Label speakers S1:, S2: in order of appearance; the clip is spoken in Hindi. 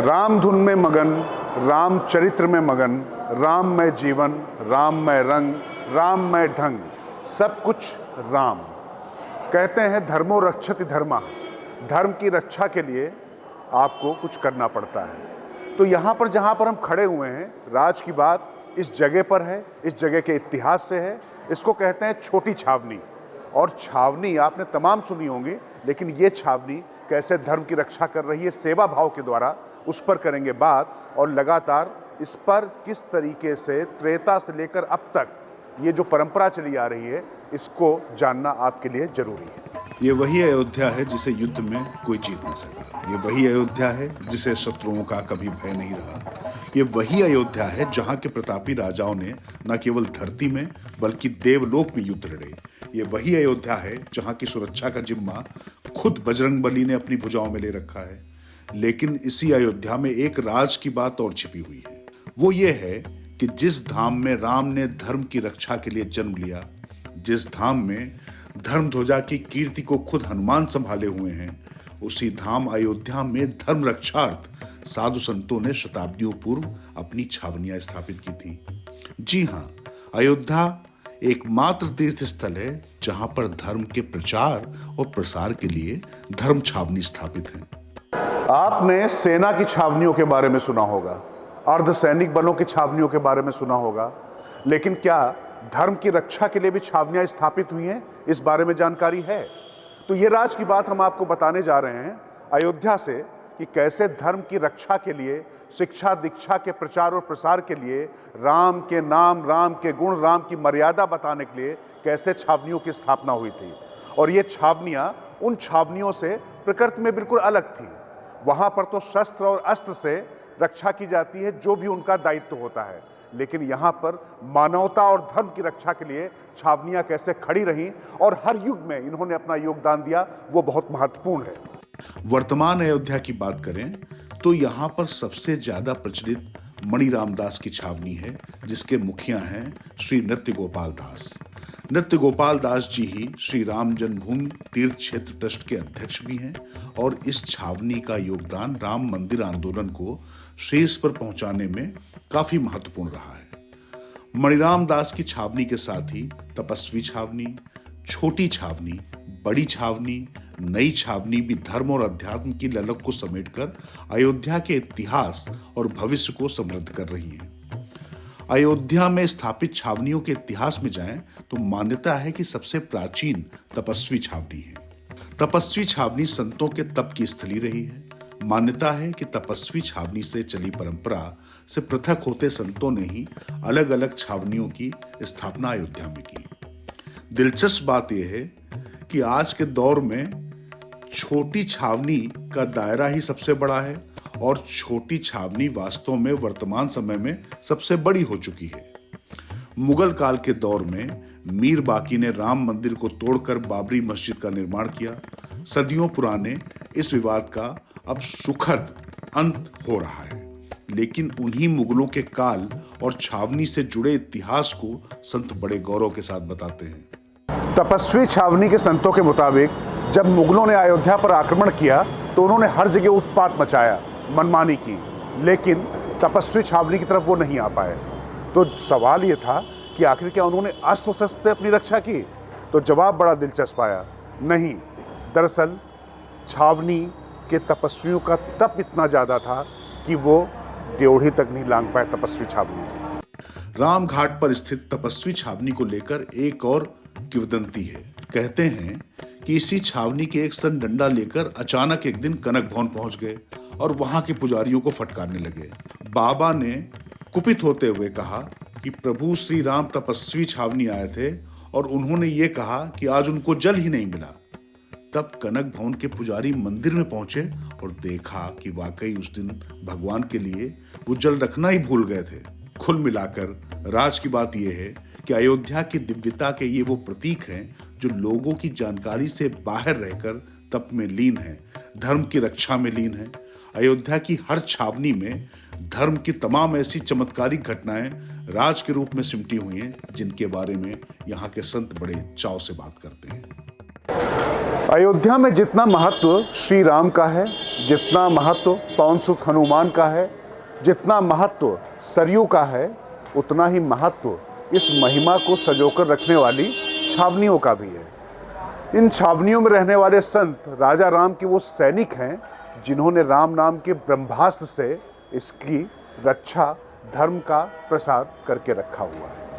S1: राम धुन में मगन, राम चरित्र में मगन, राममय जीवन, राममय रंग, राममय ढंग, सब कुछ राम। कहते हैं धर्मो रक्षति धर्मा, धर्म की रक्षा के लिए आपको कुछ करना पड़ता है। तो यहाँ पर जहाँ पर हम खड़े हुए हैं, राज की बात इस जगह पर है, इस जगह के इतिहास से है। इसको कहते हैं छोटी छावनी। और छावनी आपने तमाम सुनी होंगी, लेकिन ये छावनी कैसे धर्म की रक्षा कर रही है सेवा भाव के द्वारा, उस पर करेंगे बात। और लगातार इस पर किस तरीके से त्रेता से लेकर अब तक ये जो परंपरा चली आ रही है, इसको जानना आपके लिए जरूरी है।
S2: ये वही अयोध्या है जिसे युद्ध में कोई जीत न सका। ये वही अयोध्या है जिसे शत्रुओं का कभी भय नहीं रहा। ये वही अयोध्या है जहां के प्रतापी राजाओं ने न केवल धरती में बल्कि देवलोक में युद्ध लड़े। ये वही अयोध्या है जहां की सुरक्षा का जिम्मा खुद बजरंगबली ने अपनी भुजाओं में ले रखा है। लेकिन इसी अयोध्या में एक राज की बात और छिपी हुई है। वो ये है कि जिस धाम में राम ने धर्म की रक्षा के लिए जन्म लिया, जिस धाम में धर्म ध्वजा की कीर्ति को खुद हनुमान संभाले हुए हैं, उसी धाम अयोध्या में धर्म रक्षार्थ साधु संतों ने शताब्दियों पूर्व अपनी छावनियां स्थापित की थी। जी हाँ, अयोध्या एकमात्र तीर्थ स्थल है जहां पर धर्म के प्रचार और प्रसार के लिए धर्म छावनी स्थापित है।
S1: आपने सेना की छावनियों के बारे में सुना होगा, अर्धसैनिक बलों की छावनियों के बारे में सुना होगा, लेकिन क्या धर्म की रक्षा के लिए भी छावनियां स्थापित हुई हैं, इस बारे में जानकारी है? तो ये राज की बात हम आपको बताने जा रहे हैं अयोध्या से, कि कैसे धर्म की रक्षा के लिए, शिक्षा दीक्षा के प्रचार और प्रसार के लिए, राम के नाम, राम के गुण, राम की मर्यादा बताने के लिए कैसे छावनियों की स्थापना हुई थी। और ये छावनियां उन छावनियों से प्रकृति में बिल्कुल अलग थी। वहां पर तो शस्त्र और अस्त्र से रक्षा की जाती है, जो भी उनका दायित्व होता है, लेकिन यहाँ पर मानवता और धर्म की रक्षा के लिए छावनियां कैसे खड़ी रहीं और हर युग में इन्होंने अपना योगदान दिया, वो बहुत महत्वपूर्ण है।
S2: वर्तमान अयोध्या की बात करें तो यहाँ पर सबसे ज्यादा प्रचलित मणि रामदास की छावनी है, जिसके मुखिया हैं श्री नृत्य गोपाल दास। नृत्य गोपाल दास जी ही श्री राम जन्मभूमि तीर्थ क्षेत्र ट्रस्ट के अध्यक्ष भी हैं और इस छावनी का योगदान राम मंदिर आंदोलन को शीर्ष पर पहुंचाने में काफी महत्वपूर्ण रहा है। मणिराम दास की छावनी के साथ ही तपस्वी छावनी, छोटी छावनी, बड़ी छावनी, नई छावनी भी धर्म और अध्यात्म की ललक को समेटकर अयोध्या के इतिहास और भविष्य को समृद्ध कर रही हैं। अयोध्या में स्थापित छावनियों के इतिहास में जाएं तो मान्यता है कि सबसे प्राचीन तपस्वी छावनी है। तपस्वी छावनी संतों के तप की स्थली रही है। मान्यता है कि तपस्वी छावनी से चली परंपरा से पृथक होते संतों ने ही अलग अलग छावनियों की स्थापना अयोध्या में की। दिलचस्प बात यह है कि आज के दौर में छोटी छावनी का दायरा ही सबसे बड़ा है और छोटी छावनी वास्तव में वर्तमान समय में सबसे बड़ी हो चुकी है। मुगल काल के दौर में मीर बाकी ने राम मंदिर को तोड़कर बाबरी मस्जिद का निर्माण किया। सदियों पुराने इस विवाद का अब सुखद अंत हो रहा है, लेकिन उन्हीं मुगलों के काल और छावनी से जुड़े इतिहास को संत बड़े गौरव के साथ बताते हैं।
S1: तपस्वी छावनी के संतों के मुताबिक जब मुगलों ने अयोध्या पर आक्रमण किया तो उन्होंने हर जगह उत्पात मचाया, मनमानी की, लेकिन तपस्वी छावनी की तरफ वो नहीं आ पाए। तो सवाल ये था कि आखिर क्या उन्होंने अस्त्र शस्त्र से अपनी रक्षा की? तो जवाब बड़ा दिलचस्प आया, नहीं। दरअसल छावनी के तपस्वियों का तप इतना ज्यादा था कि वो ड्योढ़ी तक नहीं लांघ पाए तपस्वी छावनी।
S2: राम घाट पर स्थित तपस्वी छावनी को लेकर एक और किंवदंती है। कहते हैं कि इसी छावनी के एक सन डंडा लेकर अचानक एक दिन कनक भवन पहुंच गए और वहां के पुजारियों को फटकारने लगे। बाबा ने कुपित होते हुए कहा कि प्रभु श्री राम तपस्वी छावनी आए थे और उन्होंने ये कहा कि आज उनको जल ही नहीं मिला। तब कनक भवन के पुजारी मंदिर में पहुंचे और देखा कि वाकई उस दिन भगवान के लिए वो जल रखना ही भूल गए थे। कुल मिलाकर राज की बात यह है कि अयोध्या की दिव्यता के ये वो प्रतीक हैं जो लोगों की जानकारी से बाहर रहकर तप में लीन है, धर्म की रक्षा में लीन है। अयोध्या की हर छावनी में धर्म की तमाम ऐसी चमत्कारिक घटनाएं राज के रूप में सिमटी हुई हैं, जिनके बारे में यहाँ के संत बड़े चाव से बात करते हैं।
S1: अयोध्या में जितना महत्व श्री राम का है, जितना महत्व पवनसुत हनुमान का है, जितना महत्व सरयू का है, उतना ही महत्व इस महिमा को संजोकर रखने वाली छावनियों का भी है। इन छावनियों में रहने वाले संत राजा राम के वो सैनिक हैं जिन्होंने राम नाम के ब्रह्मास्त्र से इसकी रक्षा, धर्म का प्रसार करके रखा हुआ है।